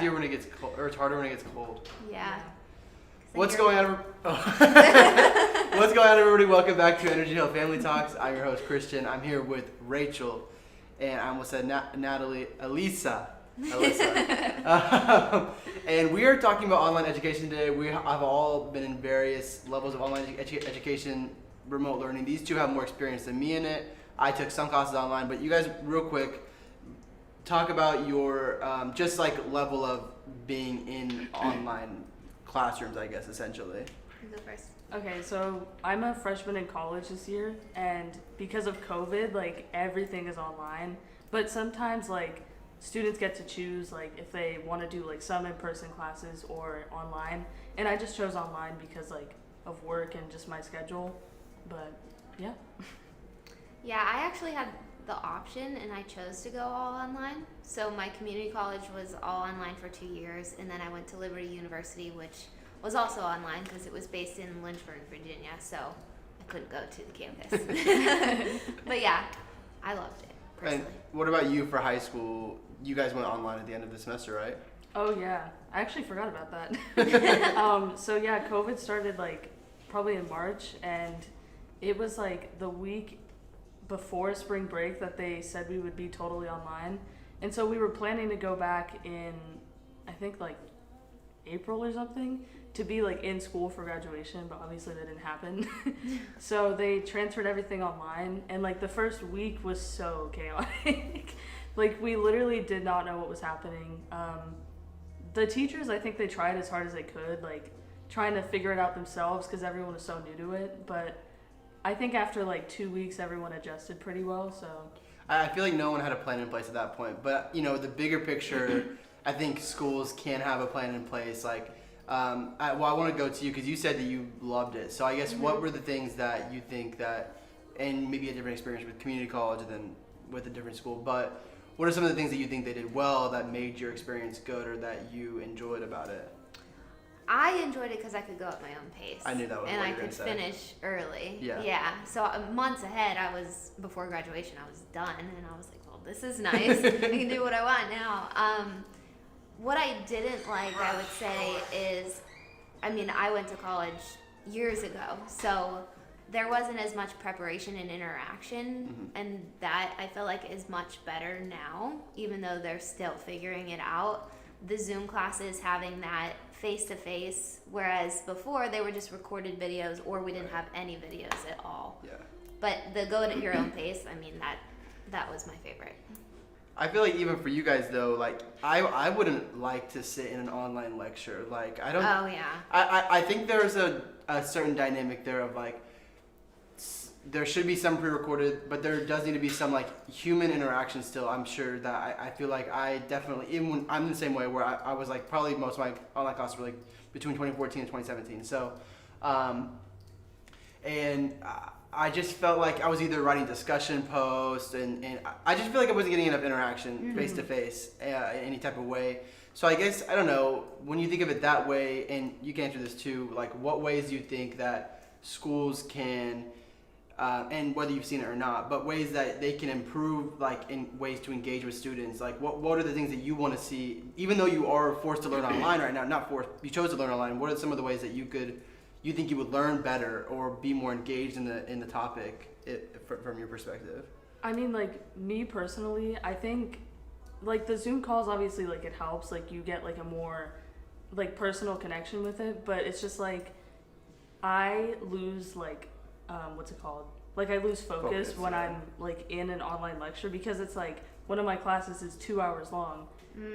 easier when it gets cold, or it's harder when it gets cold. Yeah. What's going on? What's going on, everybody? Welcome back to Energy Hill Family Talks. I'm your host, Christian. I'm here with Rachel, and I almost said Natalie, Alyssa. And we are talking about online education today. We have all been in various levels of online education, remote learning. These two have more experience than me in it. I took some classes online, but you guys, real quick, talk about your just like level of being in online classrooms, I guess, essentially. You go first. Okay, so I'm a freshman in college this year, and because of COVID, like, everything is online. But sometimes, like, students get to choose, like, if they want to do, like, some in-person classes or online. And I just chose online because, like, of work and just my schedule. But, yeah. Yeah, I actually had the option, and I chose to go all online. So my community college was all online for 2 years, and then I went to Liberty University, which was also online because it was based in Lynchburg, Virginia, so I couldn't go to the campus. But yeah, I loved it, personally. And what about you for high school? You guys went online at the end of the semester, right? Oh, yeah. I actually forgot about that. So, yeah, COVID started, like, probably in March, and it was, like, the week before spring break that they said we would be totally online. And so we were planning to go back in, I think, like, April or something, to be, like, in school for graduation, but obviously that didn't happen. So they transferred everything online, and, like, the first week was so chaotic. Like, we literally did not know what was happening. The teachers, I think they tried as hard as they could, like, trying to figure it out themselves because everyone was so new to it, but I think after, like, 2 weeks, everyone adjusted pretty well, so. I feel like no one had a plan in place at that point, but, you know, the bigger picture, I think schools can have a plan in place, like, I want to go to you because you said that you loved it. So I guess what were the things that you think that, and maybe a different experience with community college than with a different school, but what are some of the things that you think they did well that made your experience good or that you enjoyed about it? I enjoyed it because I could go at my own pace. I knew that was and what I you were could gonna say. finish early. Yeah. So months ahead, before graduation, I was done, and I was like, well, this is nice. I can do what I want now. What I didn't like, I would say, is, I mean, I went to college years ago, so there wasn't as much preparation and interaction, and that I feel like is much better now, even though they're still figuring it out. The Zoom classes having that face-to-face, whereas before they were just recorded videos, or we didn't have any videos at all. Yeah. But the go at your own pace, I mean, that was my favorite. I feel like even for you guys though, like I wouldn't like to sit in an online lecture. Like I don't. Oh yeah. I think there's a certain dynamic there of like there should be some pre-recorded, but there does need to be some like human interaction still. I'm sure that I feel like I definitely, even when I'm the same way where I was like probably most of my online classes were like between 2014 and 2017. So, and I just felt like I was either writing discussion posts and I just feel like I wasn't getting enough interaction face to face in any type of way. So I guess, I don't know, when you think of it that way, and you can answer this too, like what ways do you think that schools can, and whether you've seen it or not, but ways that they can improve, like in ways to engage with students, like what are the things that you want to see, even though you are forced to learn online right now, not forced, you chose to learn online, what are some of the ways that you think you would learn better or be more engaged in the topic from your perspective? I mean, like, me personally, I think, like, the Zoom calls, obviously, like, it helps. Like, you get, like, a more, like, personal connection with it. But it's just, like, I lose, like, what's it called? Like, I lose focus when I'm, like, in an online lecture because it's, like, one of my classes is 2 hours long.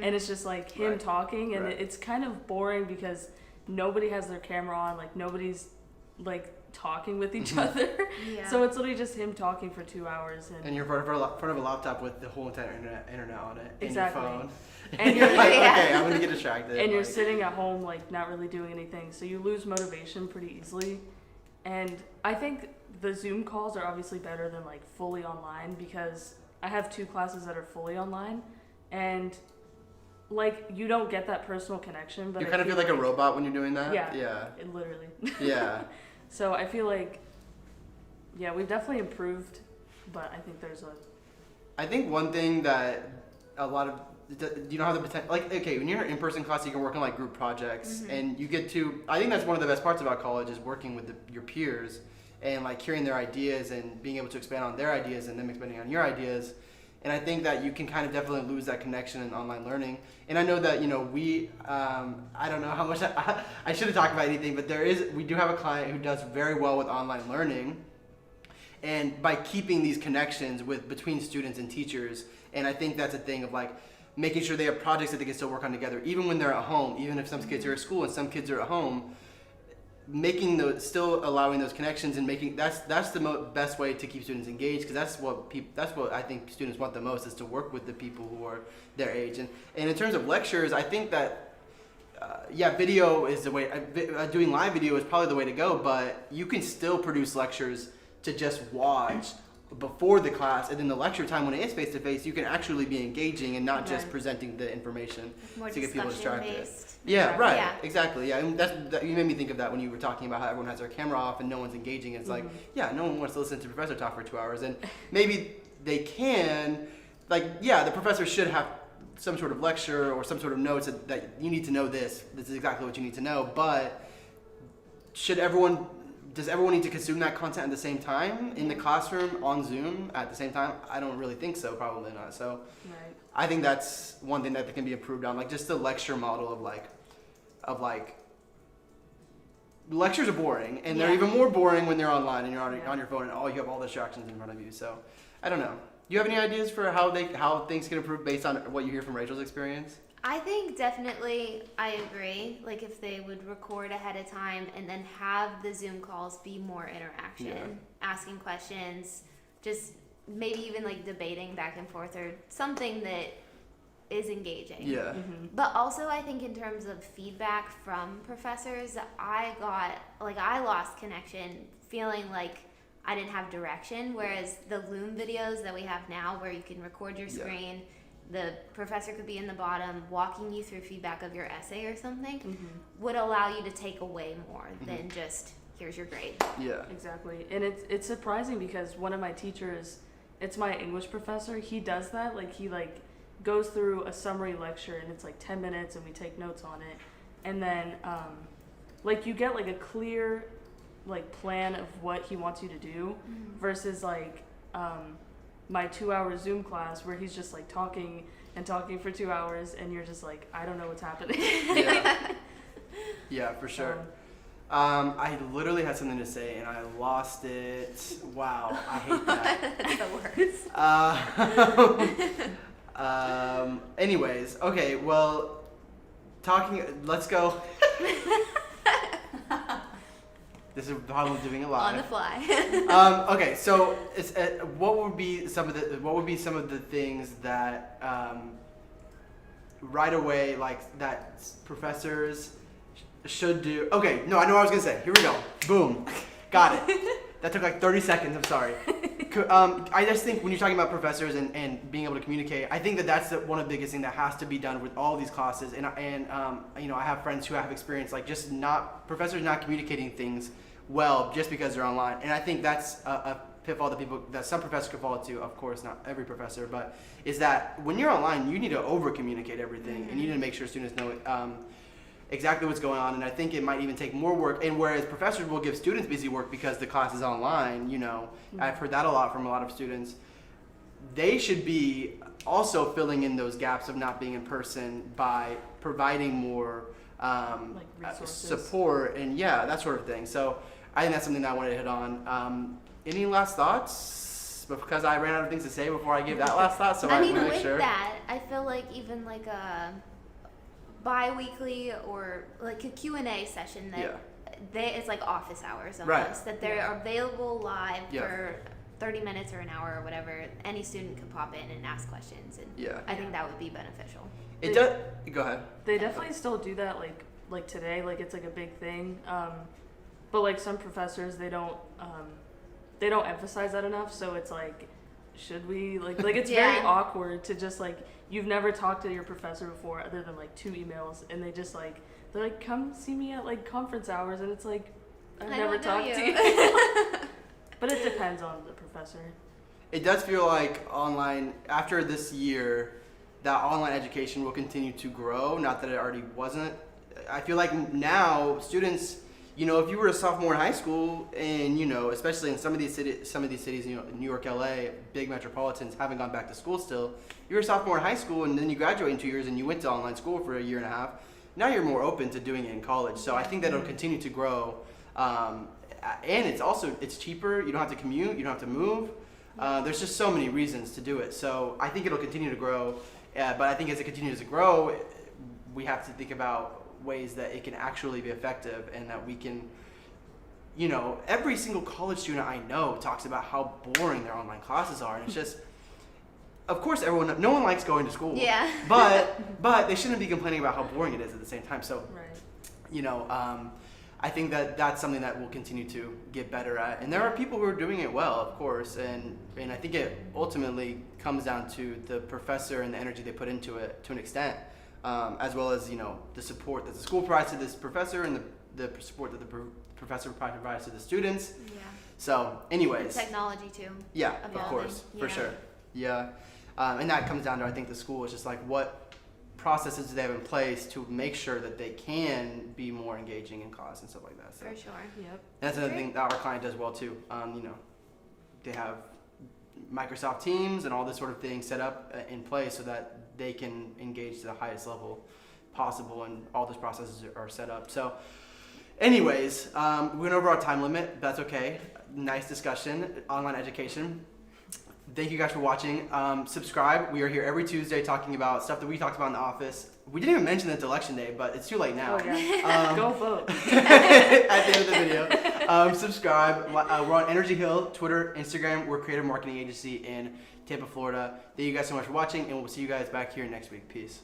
And it's just, like, him talking. And it's kind of boring because nobody has their camera on, like nobody's like talking with each other. Yeah. So it's literally just him talking for 2 hours. And you're in front of a laptop with the whole entire internet on it. Exactly. And your phone. And you're like, okay, I'm gonna get distracted. And you're sitting at home, like not really doing anything. So you lose motivation pretty easily. And I think the Zoom calls are obviously better than like fully online because I have 2 classes that are fully online, and like you don't get that personal connection. But you kind of feel like a robot when you're doing that. Yeah. Literally. Yeah. So I feel like, yeah, we've definitely improved, but I think there's I think one thing that a lot of you don't have the potential. Like, okay, when you're in in-person class, you can work on like group projects, and you get to. I think that's one of the best parts about college is working with your peers and like hearing their ideas and being able to expand on their ideas and them expanding on your ideas. And I think that you can kind of definitely lose that connection in online learning. And I know that, we, I don't know how much I should have talked about anything, but we do have a client who does very well with online learning. And by keeping these connections between students and teachers, and I think that's a thing of like making sure they have projects that they can still work on together, even when they're at home, even if some kids are at school and some kids are at home. Still allowing those connections and that's the best way to keep students engaged, because that's what I think students want the most, is to work with the people who are their age. And in terms of lectures, I think that video is the way. Doing live video is probably the way to go, but you can still produce lectures to just watch before the class, and then the lecture time when it is face to face, you can actually be engaging and not just presenting the information to get people distracted. Based. Yeah, right. Yeah. Exactly. Yeah, and you made me think of that when you were talking about how everyone has their camera off and no one's engaging. It's like, no one wants to listen to professor talk for 2 hours, and maybe they can. Like, the professor should have some sort of lecture or some sort of notes that you need to know this. This is exactly what you need to know. But does everyone need to consume that content at the same time in the classroom on Zoom at the same time? I don't really think so. Probably not. So I think that's one thing that can be improved on, like just the lecture model of lectures are boring, and they're even more boring when they're online and you're on your phone and you have all the distractions in front of you. So I don't know. Do you have any ideas for how things can improve based on what you hear from Rachel's experience? I think definitely, I agree. Like if they would record ahead of time and then have the Zoom calls be more interaction, asking questions, just maybe even like debating back and forth or something that is engaging. Yeah. But also I think in terms of feedback from professors, I lost connection feeling like I didn't have direction, whereas the Loom videos that we have now where you can record your screen, the professor could be in the bottom walking you through feedback of your essay or something, would allow you to take away more than just here's your grade. Yeah, exactly. And it's surprising because one of my teachers, it's my English professor, he does that. Like he goes through a summary lecture and it's like 10 minutes and we take notes on it, and then you get like a clear plan of what he wants you to do versus my 2-hour Zoom class where he's just talking for 2 hours and you're just like, I don't know what's happening. Yeah, for sure. I literally had something to say and I lost it. Wow, I hate that. That's the worst. Anyways, okay, well, let's go. This is probably doing a lot on the fly. Okay, so it's, what would be some of the things that right away that professors should do? Okay, no, I know what I was gonna say. Here we go. Boom, got it. That took 30 seconds. I'm sorry. I just think when you're talking about professors and being able to communicate, I think that's one of the biggest things that has to be done with all these classes. And I have friends who have experience professors not communicating things well just because they're online. And I think that's a pitfall that some professors could fall into. Of course, not every professor, but is that when you're online, you need to over communicate everything, and you need to make sure students know exactly what's going on. And I think it might even take more work. And whereas professors will give students busy work because the class is online, I've heard that a lot from a lot of students. They should be also filling in those gaps of not being in person by providing more support and that sort of thing. So I think that's something that I wanted to hit on. Any last thoughts? Because I ran out of things to say before I give that last thought, so I want to make sure. With that, I feel like even a bi-weekly or a Q&A session that it's like office hours almost, that they're available live for 30 minutes or an hour or whatever. Any student can pop in and ask questions, and I think that would be beneficial. It does. Go ahead. They definitely still do that like today, it's a big thing, but some professors they don't emphasize that enough, so it's should we it's very awkward to just you've never talked to your professor before other than 2 emails, and they just they're like, come see me at conference hours, and it's I've never talked to you. But it depends on the professor. It does feel like online after this year that online education will continue to grow. Not that it already wasn't. I feel like now students, if you were a sophomore in high school, and especially in some of these cities, New York, LA, big metropolitans, haven't gone back to school still. You were a sophomore in high school, and then you graduate in 2 years, and you went to online school for a year and a half. Now you're more open to doing it in college. So I think that it'll continue to grow, and it's cheaper. You don't have to commute. You don't have to move. There's just so many reasons to do it. So I think it'll continue to grow. But I think as it continues to grow, we have to think about ways that it can actually be effective, and that we can, every single college student I know talks about how boring their online classes are, and it's just, of course, no one likes going to school. Yeah. but they shouldn't be complaining about how boring it is at the same time. So, Right. I think that that's something that we'll continue to get better at, and there are people who are doing it well, of course, and I think it ultimately comes down to the professor and the energy they put into it to an extent. As well as the support that the school provides to this professor, and the support that the professor provides to the students. Yeah. So, anyways. And technology too. Yeah, evolving. of course, for Yeah. sure. Yeah, and that comes down to, I think, the school is just like, what processes do they have in place to make sure that they can be more engaging in class and stuff like that. So. For sure. Yep. And that's another thing that our client does well too. They have Microsoft Teams and all this sort of thing set up in place so that they can engage to the highest level possible, and all those processes are set up. So anyways, we went over our time limit. That's okay. Nice discussion, online education. Thank you guys for watching. Subscribe. We are here every Tuesday talking about stuff that we talked about in the office. We didn't even mention it's election day, but it's too late now. Oh, yeah. Go vote. At the end of the video. Subscribe. We're on Energy Hill, Twitter, Instagram. We're a creative marketing agency in Tampa, Florida. Thank you guys so much for watching, and we'll see you guys back here next week. Peace.